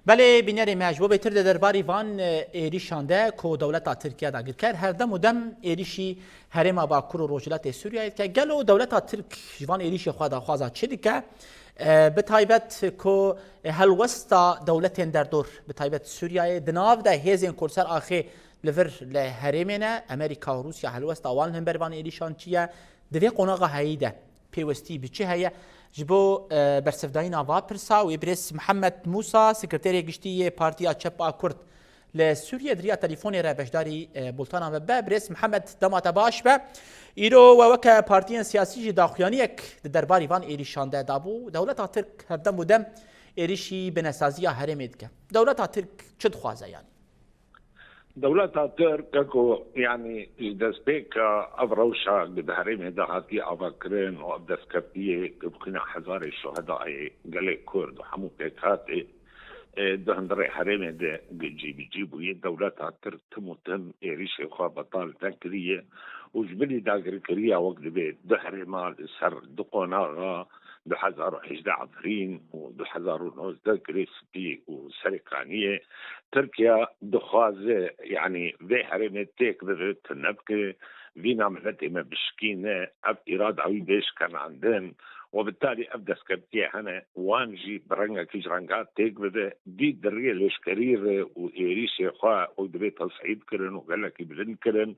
بله بینیاری مجبور بهتر درباری وان ایریشانده که دولت ترکیه داگر کرد هر دم و دم ایریشی هرم باکور و روجلات سوریه که گلو دولت ترک جوان ایریشی خواهد خوازد چه دیگه به تایبت که هلوستا دولت در دور به تایبت سوریه دناو ده هزین کرسر آخه لفر لهرمینه امریکا و روسیا هلوستا آوان هم بروان ایریشان چیه دوی قناغه هایده پیوستی بچه هیا جبو برسفداین آوا پرسا و ابرس محمد موسى سكرتير گشتي بارتي اتشاب كرد لسوريا دريا تليفوني را بشداري بولتانا ببرس محمد دمات باش با ايرو وكا بارتيان سياسي جي داخيانيك درباري وان ايريشان ده دابو دولتا ترك هردم ودم ايريشي بنسازيا هرميدك دولتا ترك چد خوازه يعني دولتا ترك اكو يعني دسبيك افروشا بدهرين هداهاتي افاكرين وابدسكبتيه بقنا حزار الشهداء قالي كرد وحمو بيكاتي دهندري حريمي ده بيجيبوا دولتا ترك تموتن ايريشي خوا بطال تكريه وجبلي داقر كريا وقت بيت دهري مال سر دقوناغا 2011 و2019 كريستي وسرقانية تركيا دخوازة يعني في حرمة تيك بذلت النبكة فينا ملتي ما بشكينة أب إرادة عوي بيش كان عندن وبالتالي أبدا سكبتيا هنا وانجي برنجا كيجرانجات تيك بذا دي درية ليش كريرة وإيريش يخوا ودبي تصعيد كرن وقال لك يبلن كرن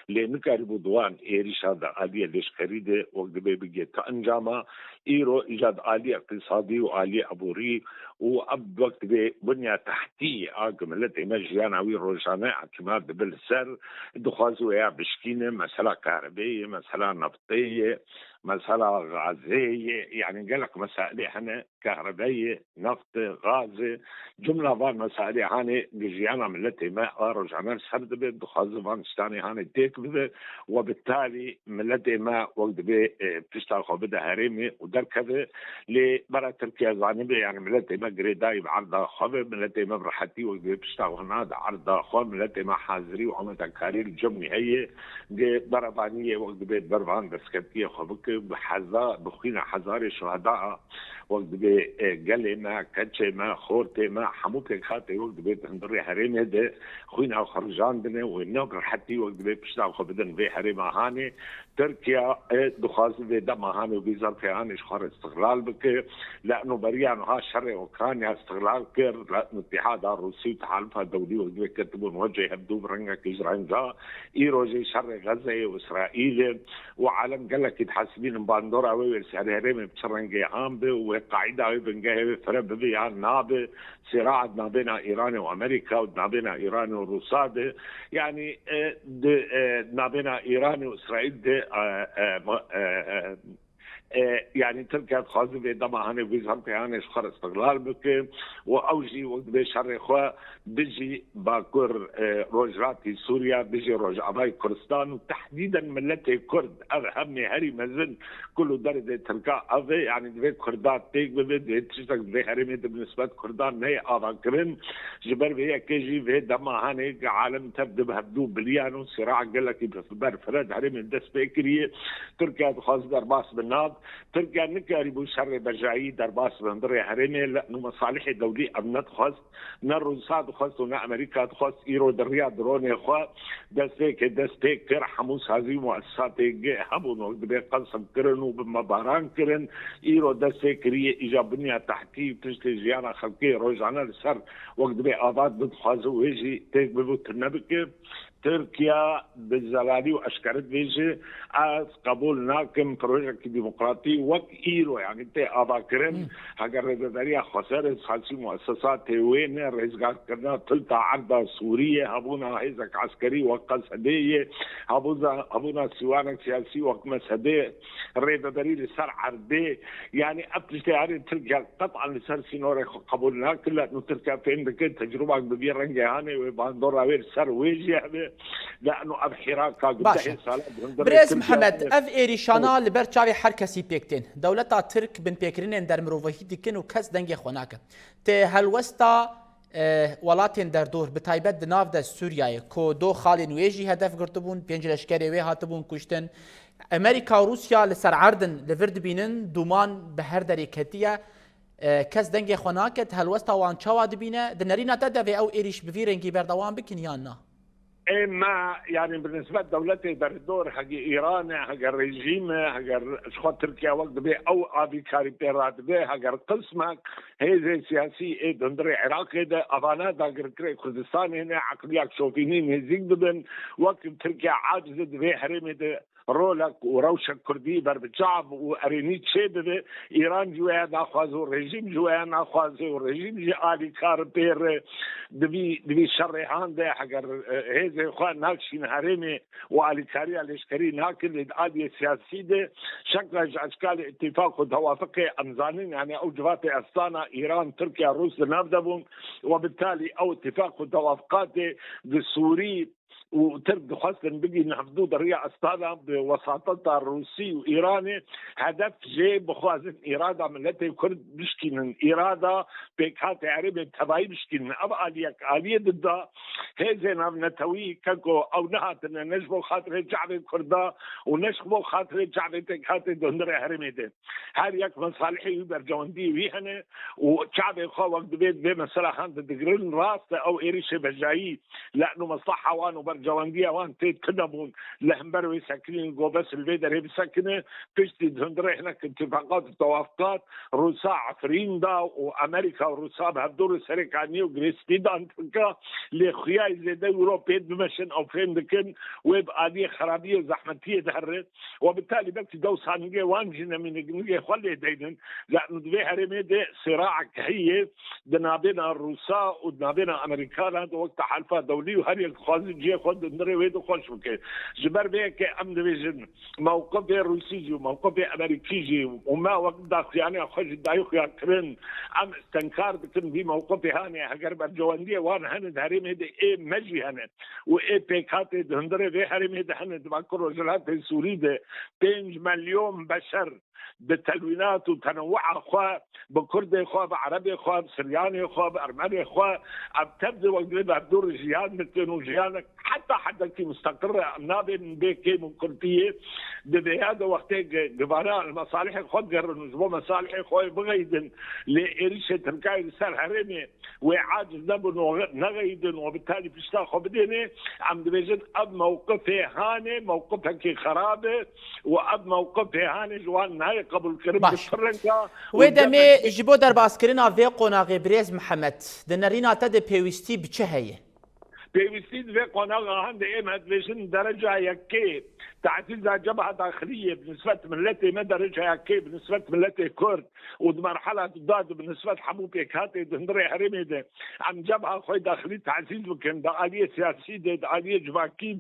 لأنك أربو دوان إيريش هذا آلية ليش كريدة ودبي بيجي تأنجاما إيرو إيجاد آلية اقتصادي وآلية أبوري وأب وقت بنية تحتية آقم التي مجيانا ويروجانا اعتماد بالسر دخوازو يا بشكينة مسألة كهربية مسألة نفطية مسألة غازية يعني قال لك مسائل هنا كهربائية نفط غاز جملة فان مسائل هنا بيجيانا من التي ما رجعنا سرد بيد دخوازو فان ستاني هنا تيك بده وبالتالي من التي ما وقت بتشتغل بده هرمي ودر كذا لبرا تركيا زانبه يعني من التي ما قريداي بعرض خبر من التي ما برحتي وقت بتشتغل هنا عرض خبر من التي ما حاضري وعمل تكارير الجمعي هي بربانية وقت بيت بربان دسكتية خبك بحذا بخينا حزار الشهداء وقت قال ما كتشي ما خورتي ما حموتي خاطي وقت بيت هندري حريم هذا خوينا وخرجان بنا ونقر حتى وقت بيت بشتاق خبدن في حريم هاني تركيا دخاز في دم هاني وبيزار في هاني شخار استغلال بك لانه بريان ها شر اوكرانيا استغلال كر لانه الاتحاد الروسي وتحالفها الدولي وقت بيت كتبوا موجه يبدو برنجا كيجران جا ايروجي شر غزه واسرائيل وعالم قال لك يتحاسبين باندورا ويرسل هريم بشرنجي عامبه وقاعده بنجاه فرب بيا ناب صراع ما بين ايران وامريكا وما بين ايران وروسيا يعني ما بين ايران واسرائيل يعني تركيا تخاذ في دمها ويزهم كيان شخر استغلال بك واوجي وقت بشر اخوا بيجي باكر روجراتي سوريا بيجي روجاباي كردستان وتحديدا ملتي كرد اهم هري مازن كله درجه تركا افي يعني دي كردات تيك بده تشتك دي هري بالنسبه كردان هي افكرن جبر بها كيجي في دمها عالم تبدا بهدو بليانو صراع قال لك بفبر فرد هري من دسبيكريه تركيا تخاذ درباس بالناد تركيا نكاري بشر برجعي درباس بندري هرمي لانه مصالح دولي امنت خاص نروساد خاص ونا امريكا خاص ايرو دريا دروني خا دستيك كر حموس هذه مؤسسات هبون وقت بقسم كرن وبمباران كرن ايرو دستيك ري ايجابنيه تحتي بتشتي جيانا خلقي روجانا السر وقت بآباد بتخازو ويجي تيك ببوت النبكه تركيا بالزلالي واشكرت بيجي از قبول ناكم بروجكت ديمقراطي وك ايرو يعني انت اباكرن هاجر دريا خسر خالصي مؤسسات وين رزقات كنا تلتا عرض سوريه ابونا هيزك عسكري وقصديه ابونا سوانك سياسي وقمسديه الريد دري سر عرضي يعني ابتشتي تركيا قطعا لسر سينوري قبولنا كلها تركيا فين بك تجربه كبيره رنجهاني وباندورا وير سر ويجي لانه ابحراكا بريز محمد اف ايريشانا لبر چاوي هر کسی پێکتێن دەوڵەتا ترک بن پێکردنێن دەرمرۆڤەیی دیکن و کەس دەنگی خۆ ناکەن تێ هەلوەستا وڵاتێن دەردۆر بتایبەت دناو دە سووریایە کۆ دۆ خاڵی نوێژی هەدەف گرتبوون پێنج لەشکەرێ وێ هاتبوون کوشتن ئەمریکا و رووسیا لەسەر عەردن لەڤر دبینن دوومان بە هەر دەرێکەتیە کەس دەنگێ خۆ ناکرد هەلوەستا وان چاوا دبینە دنەریناتە دەبێ ئەو ئێریش بڤی ڕێنگی بەردەوام بکن یان نا؟ اما يعني بالنسبه لدولتي بردور حق ايران حق الرجيم حق شخوت تركيا وقت به او ابي كاري بيرات به حق قسمك هي زي سياسي اي دندري عراق ده افانا دا كري كردستان هنا عقليات شوفينين هزيك بدن وقت تركيا عاجزه به حريمه ده رولك وروشك كردي بربجعب وارينيت شيء ايران جوا ناخذ الرجيم جوا ناخذ الرجيم جي الي كار بير دبي شريحان ده حق هذا اخوان ناكشين هرمي والي كاري الاشكري ناكل الاديه السياسيه ده شكل اشكال اتفاق وتوافق امزانين يعني اوجبات استانا ايران تركيا روسيا نافدبون وبالتالي او اتفاق وتوافقات السوري وترك خاصة بقي نحفظوا ضريع أستانا بوساطتها الروسي وإيراني هدف جاي بخوازن إرادة ملتي كرد بشكين إرادة بيكات عربي تباي بشكين أبقى ليك آلية ضدها هزينا نتوي كاكو أو نهاتنا نجبو خاطر جعبي كردا ونشبو خاطر جعبي تكاتي دهندري هرمي دي هل يك مصالحي برجواندي ويهنه وشعبي خوا وقت بيت بمسألة هاند دقرين راسة أو إيريشي بجاي لأنه مصلحة وانو برجواندية وان تيت كدبون لهم بروي ساكنين جو بس الفيدر هي بسكنه تشتي دهندري هناك اتفاقات وتوافقات روسا عفرين دا وأمريكا وروسا بهدور السريكاني وغريستي دا انتركا لخياي زي دا أوروبيت بمشن أو فين دكن ويبقى آلية خرابية وزحمتية دهرت وبالتالي بكتي دوسا نجي وانجينا من نجي خلي دينن لأنه دبي هرمي دي صراع كهية دنا بين الروسا ودنا بين أمريكان هذا وقت حلفة دولي وهري الخوازي جي خود نري ويدو خوش بكي جبر بيك أم دبيجن موقف روسيجي وموقف أمريكيجي وما وقت داخل يعني أخوش دايخ يا كرن أم استنكار بكن في موقف هاني هقرب الجواندية وان هند هرمي دي إيه مجي هند وإيه بيكاتي دهندري في هرمي دي هند باكر وزلات السوري دي 5 مليون بشر بالتلوينات وتنوعها اخوة بكردي اخوة بعربي اخوة بسرياني اخوة بارمني اخوة عم تبدو وقلبها بدور جيان مثل وجيانك حتى حدك مستقرة نابي من بيكي من كردية بهذا وقت جبراء المصالح اخوة قرروا نجبوا مصالح اخوة بغيدن لإريشة تركاي رسال حريمي وعاجز نبو نغيدن وبالتالي بيشتاقوا بديني عم دبيجن اب موقفي هاني موقفها كي خرابة واب موقفي هاني جوان نهاية قبل كريم بفرنكا ودمي جبو در باسكرينا في قناغ بريز محمد دنرينا تد بيوستي بچه هي بيوستي في قناغ هند ايم هدفيشن درجة يكي تعزيز جبهة داخلية بالنسبة ملتي ما درجة يكي بالنسبة ملتي كرد ومرحلة ضاد بالنسبة حبوب يكاتي دهندري حريمي ده عم جبهة خوي داخلية تعزيز بكن ده آلية سياسية ده آلية جواكي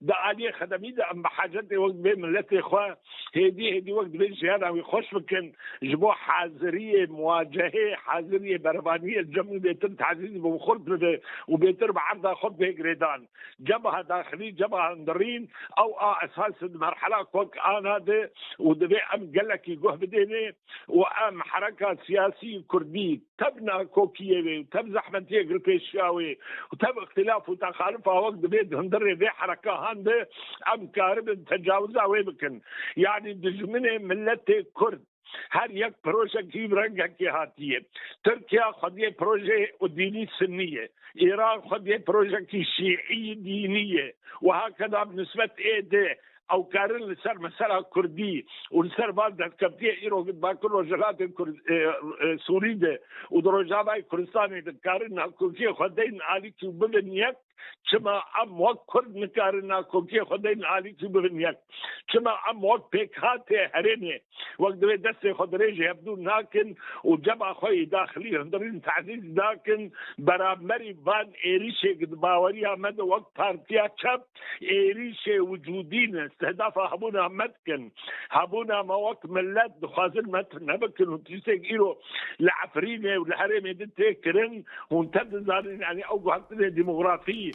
ده آلية خدمية ده أم بحاجتي وقت بين ملتي خواه هدي وقت بين شهادة ويخش بكن جبو حاضرية مواجهة حاضرية بربانية الجمهورية بيتم تعزيز بمخرط ده وبيتر بعرضها خد بهجريدان جبهة داخلية جبهة اندرين أو اساس المرحله كوك انا ده ودبي ام قال لك يقوه بديني وام حركه سياسيه كرديه تبنى كوكيه وتب زحمتيه قرقيشاوي وتب اختلاف وتخالف وقت بيد هندري في حركه هانده ام كارب تجاوزها ويمكن يعني دجمنه ملتي كرد هر یک پروژه کی رنگ کی هاتیه ترکیه خود یک پروژه دینی سنیه ایران خود یک پروژه کی شیعی دینیه وهكذا بالنسبه ايده او كارن لسر مسألة كردي ولسر بعض كبتيه ايرو قد باكل رجلات سوري ده ودرجاباي كردستاني ده كارن كوكيه خدين علي كوبن يك كما ام وقت كرد نكارنا كوكيه خدين علي كوبن يك كما ام وقت بيكاتي هريني وقت دستي خدريجي يبدو ناكن وجبع خوي داخلي هندرين تعزيز داكن برامري بان ايريشي قد باوريها مدى وقت بارتيا شب ايريشي وجودين استهدافها هبونا متكن هبونا ما وقت ملات دخازن متن نبكن وتيسيك إيرو لعفريني والحريمي دي تكرن وانتد زارين يعني أوجو حقنا ديمغرافية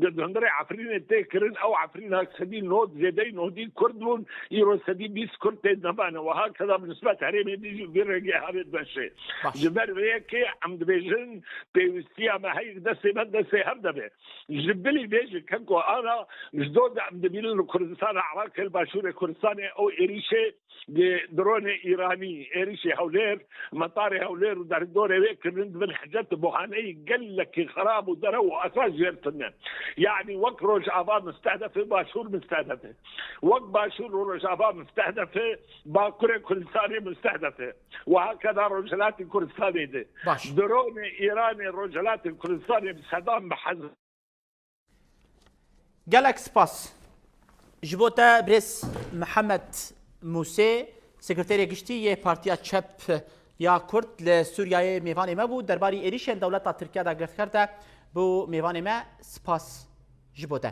هندري عفرين تيكرن او عفرين هكسدين نود زيدين نودي كردون يرو سدي بيس كرتين نبانا وهكذا بالنسبه هرمي دي بيرجع هذا الشيء جبر هيك عم بيجن بيستيا ما هي دسي بدسي هردبه جبلي بيجي كنكو انا مجدود عم بيقول كردستان عراق الباشور كردستان او اريشه درون ايراني اريشه هولير مطار هولير ودار دور هيك من حاجات بوهاني قال لك خراب ودرو اساس جيرتنا يعني وقت روجافا مستهدفه باشور مستهدفه وقت باشور وروجافا مستهدفه باكوره كردستاني مستهدفه وهكذا رجلات الكردستاني دي درون ايراني رجلات الكردستاني بصدام بحزم جالكس باس جبوتا بريس محمد موسى سكرتير گشتی پارتیا چپ یا کرد لسوریای میوان ما بود درباره ایریشن دولت ترکیه دا گرفت کرده بو میوان ما سپاس جبوتا